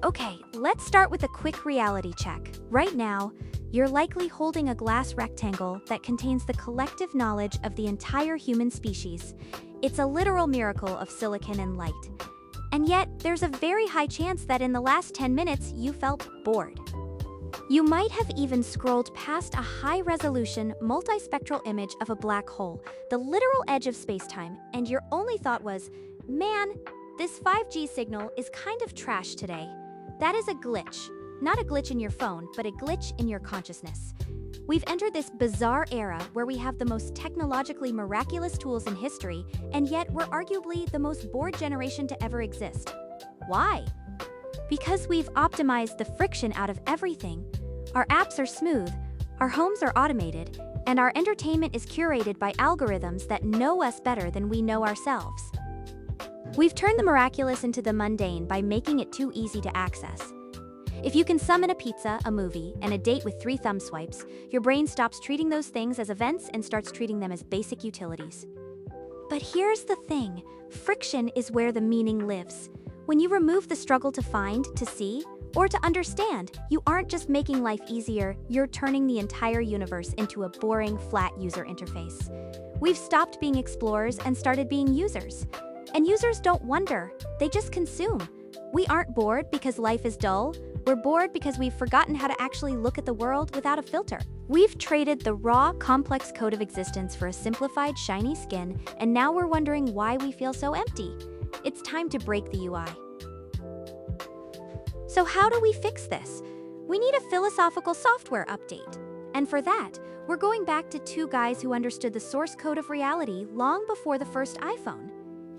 Okay, let's start with a quick reality check. Right now, you're likely holding a glass rectangle that contains the collective knowledge of the entire human species. It's a literal miracle of silicon and light. And yet, there's a very high chance that in the last 10 minutes, you felt bored. You might have even scrolled past a high-resolution, multispectral image of a black hole, the literal edge of space-time, and your only thought was, man, this 5G signal is kind of trash today. That is a glitch. Not a glitch in your phone, but a glitch in your consciousness. We've entered this bizarre era where we have the most technologically miraculous tools in history, and yet we're arguably the most bored generation to ever exist. Why? Because we've optimized the friction out of everything. Our apps are smooth, our homes are automated, and our entertainment is curated by algorithms that know us better than we know ourselves. We've turned the miraculous into the mundane by making it too easy to access. If you can summon a pizza, a movie, and a date with 3 thumb swipes, your brain stops treating those things as events and starts treating them as basic utilities. But here's the thing, friction is where the meaning lives. When you remove the struggle to find, to see, or to understand, you aren't just making life easier, you're turning the entire universe into a boring, flat user interface. We've stopped being explorers and started being users. And users don't wonder, they just consume. We aren't bored because life is dull. We're bored because we've forgotten how to actually look at the world without a filter. We've traded the raw, complex code of existence for a simplified, shiny skin, and now we're wondering why we feel so empty. It's time to break the UI. So how do we fix this? We need a philosophical software update. And for that, we're going back to 2 guys who understood the source code of reality long before the first iPhone.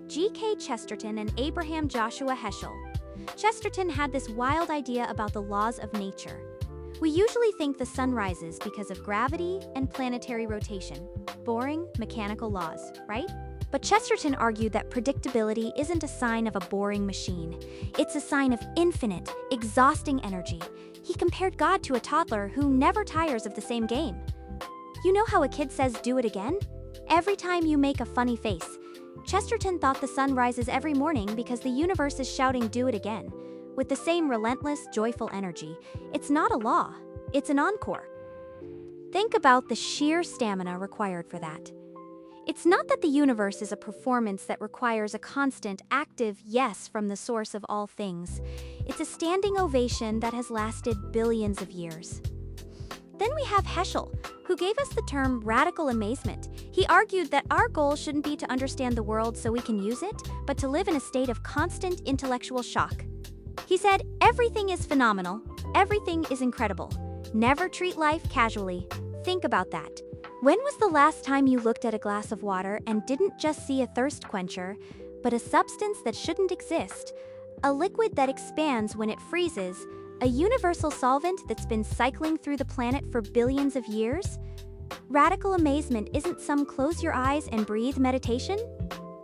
K.Chesterton and Abraham Joshua Heschel. Chesterton had this wild idea about the laws of nature. We usually think the sun rises because of gravity and planetary rotation. Boring, mechanical laws, right? But Chesterton argued that predictability isn't a sign of a boring machine. It's a sign of infinite, exhausting energy. He compared God to a toddler who never tires of the same game. You know how a kid says, "Do it again?" Every time you make a funny face. Chesterton thought the sun rises every morning because the universe is shouting, "Do it again," with the same relentless, joyful energy. It's not a law, it's an encore. Think about the sheer stamina required for that. It's not that the universe is a performance that requires a constant, active yes from the source of all things. It's a standing ovation that has lasted billions of years. Then we have Heschel, who gave us the term radical amazement. He argued that our goal shouldn't be to understand the world so we can use it, but to live in a state of constant intellectual shock. He said, everything is phenomenal, everything is incredible. Never treat life casually. Think about that. When was the last time you looked at a glass of water and didn't just see a thirst quencher, but a substance that shouldn't exist? A liquid that expands when it freezes? A universal solvent that's been cycling through the planet for billions of years? Radical amazement isn't some close your eyes and breathe meditation.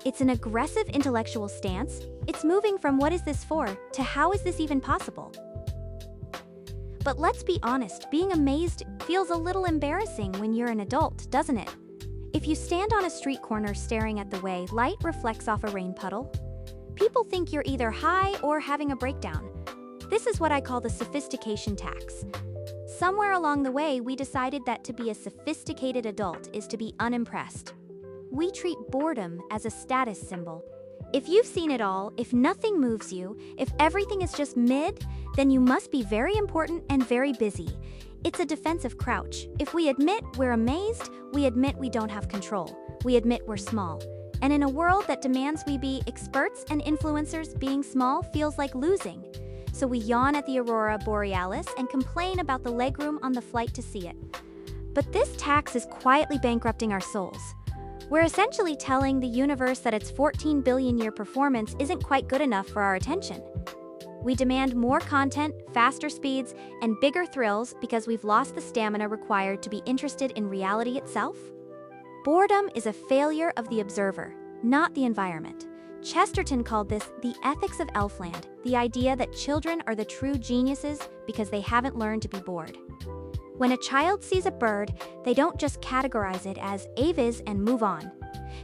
It's an aggressive intellectual stance. It's moving from what is this for to how is this even possible? But let's be honest, being amazed feels a little embarrassing when you're an adult, doesn't it? If you stand on a street corner staring at the way light reflects off a rain puddle, people think you're either high or having a breakdown. This is what I call the sophistication tax. Somewhere along the way, we decided that to be a sophisticated adult is to be unimpressed. We treat boredom as a status symbol. If you've seen it all, if nothing moves you, if everything is just mid, then you must be very important and very busy. It's a defensive crouch. If we admit we're amazed, we admit we don't have control. We admit we're small. And in a world that demands we be experts and influencers, being small feels like losing. So we yawn at the aurora borealis and complain about the legroom on the flight to see it. But this tax is quietly bankrupting our souls. We're essentially telling the universe that its 14 billion year performance isn't quite good enough for our attention. We demand more content, faster speeds, and bigger thrills because we've lost the stamina required to be interested in reality itself. Boredom is a failure of the observer, not the environment. Chesterton called this the ethics of Elfland, the idea that children are the true geniuses because they haven't learned to be bored. When a child sees a bird, they don't just categorize it as aves and move on.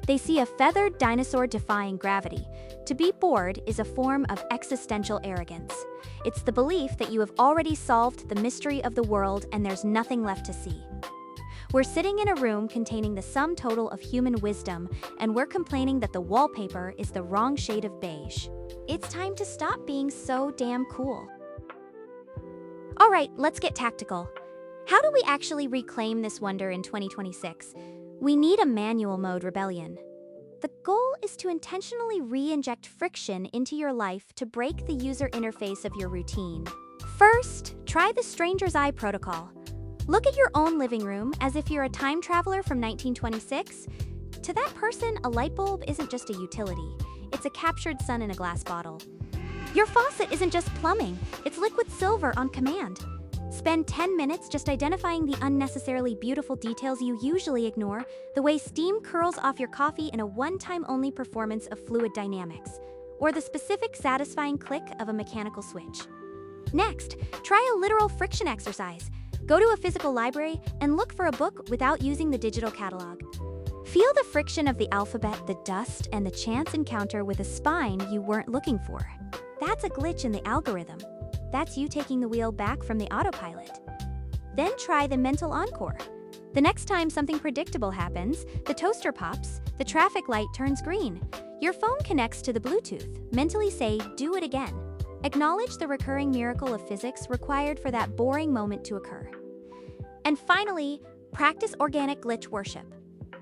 They see a feathered dinosaur defying gravity. To be bored is a form of existential arrogance. It's the belief that you have already solved the mystery of the world and there's nothing left to see. We're sitting in a room containing the sum total of human wisdom, and we're complaining that the wallpaper is the wrong shade of beige. It's time to stop being so damn cool. All right, let's get tactical. How do we actually reclaim this wonder in 2026? We need a manual mode rebellion. The goal is to intentionally re-inject friction into your life to break the user interface of your routine. First, try the stranger's eye protocol. Look at your own living room as if you're a time traveler from 1926. To that person, a light bulb isn't just a utility. It's a captured sun in a glass bottle. Your faucet isn't just plumbing. It's liquid silver on command. Spend 10 minutes just identifying the unnecessarily beautiful details you usually ignore, the way steam curls off your coffee in a one-time only performance of fluid dynamics, or the specific satisfying click of a mechanical switch. Next, try a literal friction exercise. Go to a physical library and look for a book without using the digital catalog. Feel the friction of the alphabet, the dust, and the chance encounter with a spine you weren't looking for. That's a glitch in the algorithm. That's you taking the wheel back from the autopilot. Then try the mental encore. The next time something predictable happens, the toaster pops, the traffic light turns green, your phone connects to the Bluetooth. Mentally say, do it again. Acknowledge the recurring miracle of physics required for that boring moment to occur. And finally, practice organic glitch worship.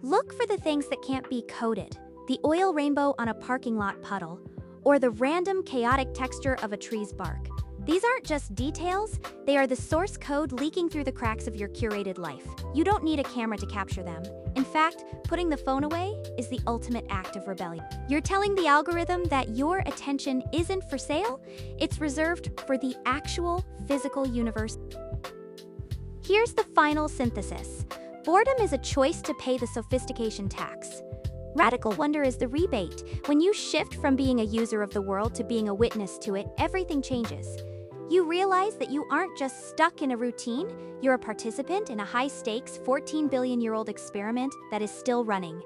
Look for the things that can't be coded, the oil rainbow on a parking lot puddle, or the random chaotic texture of a tree's bark. These aren't just details, they are the source code leaking through the cracks of your curated life. You don't need a camera to capture them. In fact, putting the phone away is the ultimate act of rebellion. You're telling the algorithm that your attention isn't for sale, it's reserved for the actual physical universe. Here's the final synthesis. Boredom is a choice to pay the sophistication tax. Radical wonder is the rebate. When you shift from being a user of the world to being a witness to it, everything changes. You realize that you aren't just stuck in a routine, you're a participant in a high-stakes 14 billion-year-old experiment that is still running.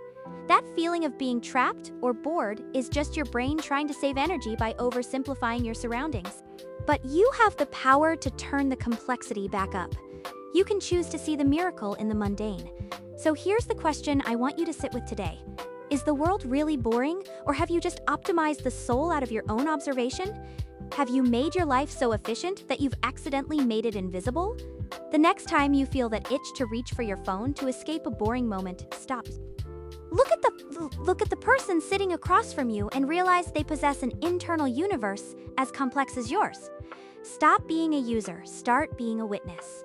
That feeling of being trapped or bored is just your brain trying to save energy by oversimplifying your surroundings. But you have the power to turn the complexity back up. You can choose to see the miracle in the mundane. So here's the question I want you to sit with today. Is the world really boring, or have you just optimized the soul out of your own observation? Have you made your life so efficient that you've accidentally made it invisible? The next time you feel that itch to reach for your phone to escape a boring moment, stop. Look at the person sitting across from you and realize they possess an internal universe as complex as yours. Stop being a user, start being a witness.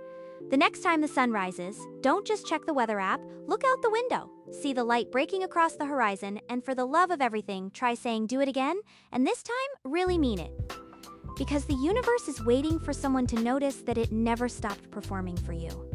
The next time the sun rises, don't just check the weather app, look out the window. See the light breaking across the horizon, and for the love of everything, try saying do it again, and this time, really mean it. Because the universe is waiting for someone to notice that it never stopped performing for you.